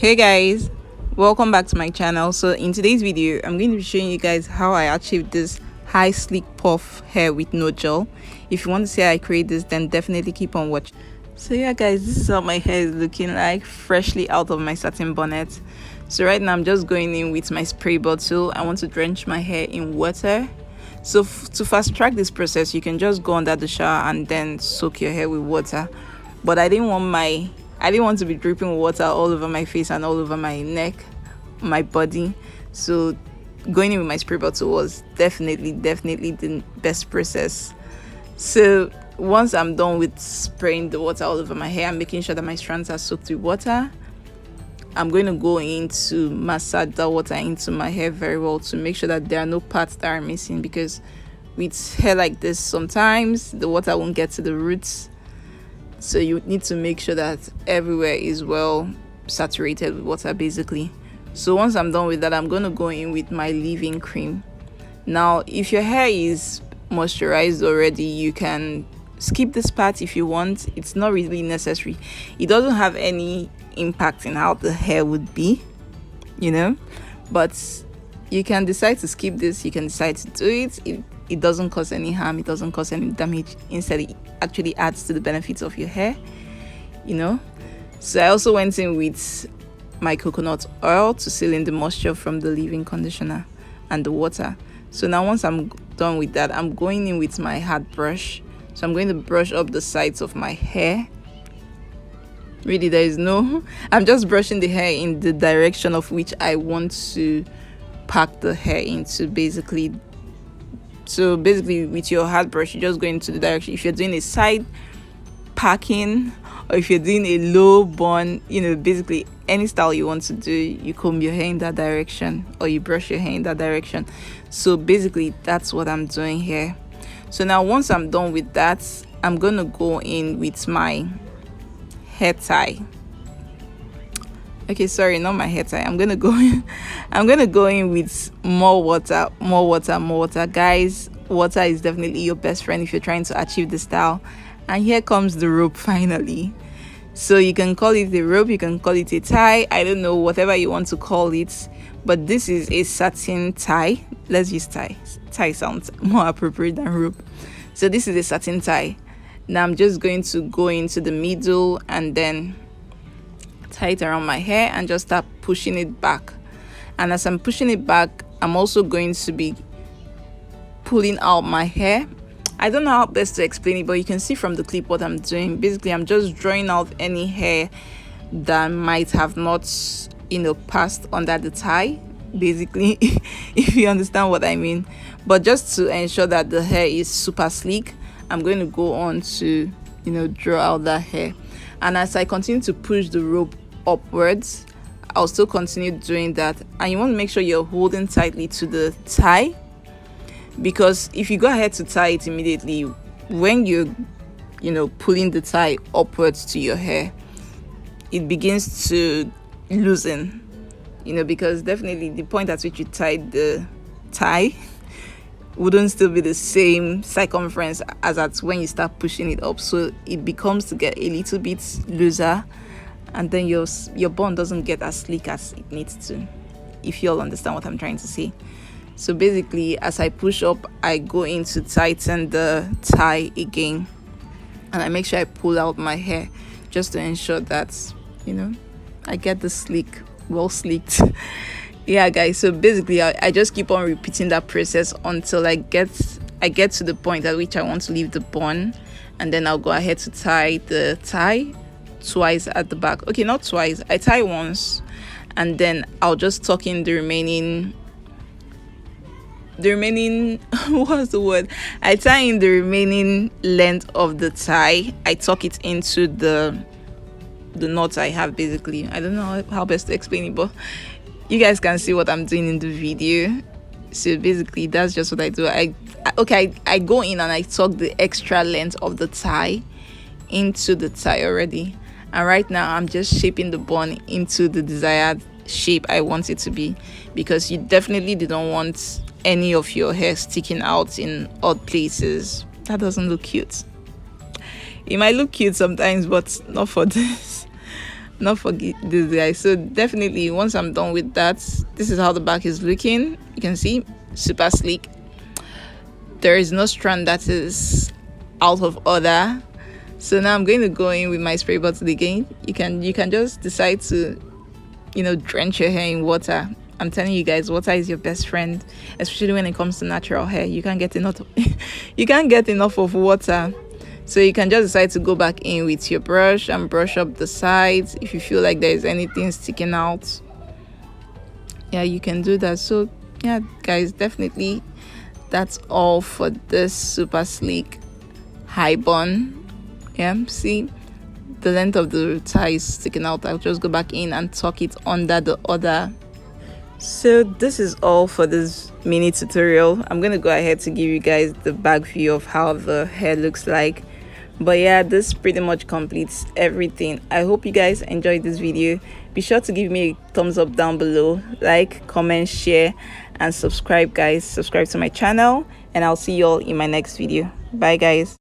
Hey guys, welcome back to my channel. So in today's video I'm going to be showing you guys how I achieved this high sleek puff hair with no gel. If you want to see how I create this, then definitely keep on watching. So yeah guys, this is how my hair is looking like freshly out of my satin bonnet. So right now I'm just going in with my spray bottle. I want to drench my hair in water. So to fast track this process, you can just go under the shower and then soak your hair with water. But I didn't want to be dripping water all over my face and all over my neck, my body. So going in with my spray bottle was definitely the best process. So once I'm done with spraying the water all over my hair, I'm making sure that my strands are soaked with water. I'm going to go in to massage the water into my hair very well to make sure that there are no parts that are missing, because with hair like this sometimes the water won't get to the roots. So you need to make sure that everywhere is well saturated with water basically. So once I'm done with that, I'm going to go in with my leave-in cream. Now if your hair is moisturized already, you can skip this part if you want. It's not really necessary. It doesn't have any impact in how the hair would be, but you can decide to skip this. You can decide to do it doesn't cause any harm, it doesn't cause any damage. Instead, it actually adds to the benefits of your hair. So I also went in with my coconut oil to seal in the moisture from the leave-in conditioner and the water. So now once I'm done with that, I'm going in with my hard brush. So I'm going to brush up the sides of my hair. Really, I'm just brushing the hair in the direction of which I want to pack the hair into basically. So basically with your hard brush, you just go into the direction. If you're doing a side packing, or if you're doing a low bun, basically any style you want to do, you comb your hair in that direction or you brush your hair in that direction. So basically that's what I'm doing here. So now once I'm done with that, I'm gonna go in with my hair tie. Okay, sorry, not my hair tie. I'm gonna go in with more water. Guys, water is definitely your best friend if you're trying to achieve the style. And here comes the rope finally. So you can call it a rope, you can call it a tie, I don't know, whatever you want to call it, but this is a satin tie. Let's use tie. Tie sounds more appropriate than rope. So this is a satin tie. Now I'm just going to go into the middle and then tie it around my hair and just start pushing it back. And as I'm pushing it back, I'm also going to be pulling out my hair. I don't know how best to explain it, but you can see from the clip what I'm doing. Basically, I'm just drawing out any hair that might have not passed under the tie, basically, if you understand what I mean. But just to ensure that the hair is super sleek, I'm going to go on to draw out that hair. And as I continue to push the rope upwards, I'll still continue doing that. And you want to make sure you're holding tightly to the tie, because if you go ahead to tie it immediately, when you're pulling the tie upwards to your hair, it begins to loosen, because definitely the point at which you tied the tie wouldn't still be the same circumference as at when you start pushing it up. So it becomes to get a little bit looser, and then your bun doesn't get as sleek as it needs to, if you all understand what I'm trying to say. So basically, as I push up, I go in to tighten the tie again, and I make sure I pull out my hair just to ensure that I get the well sleeked. Yeah guys, so basically I just keep on repeating that process until I get to the point at which I want to leave the bun, and then I'll go ahead to tie the tie twice at the back. Okay, not twice, I tie once, and then I'll just tuck in the remaining what's the word, I tie in the remaining length of the tie. I tuck it into the knot I have. Basically, I don't know how best to explain it, but you guys can see what I'm doing in the video. So basically that's just what I do. I go in and I tuck the extra length of the tie into the tie already, and right now I'm just shaping the bun into the desired shape I want it to be, because you definitely don't want any of your hair sticking out in odd places. That doesn't look cute. It might look cute sometimes, but not for this. not forget this, guys. So definitely once I'm done with that, this is how the back is looking. You can see, super sleek. There is no strand that is out of order. So now I'm going to go in with my spray bottle again. You can just decide to, drench your hair in water. I'm telling you guys, water is your best friend, especially when it comes to natural hair. You can't get enough you can't get enough of water. So you can just decide to go back in with your brush and brush up the sides if you feel like there is anything sticking out. Yeah, you can do that. So yeah, guys, definitely that's all for this super sleek high bun. Yeah, see, the length of the tie is sticking out. I'll just go back in and tuck it under the other. So this is all for this mini tutorial. I'm gonna go ahead to give you guys the back view of how the hair looks like. But yeah, this pretty much completes everything. I hope you guys enjoyed this video. Be sure to give me a thumbs up down below, like, comment, share, and subscribe, guys. Subscribe to my channel, and I'll see you all in my next video. Bye, guys.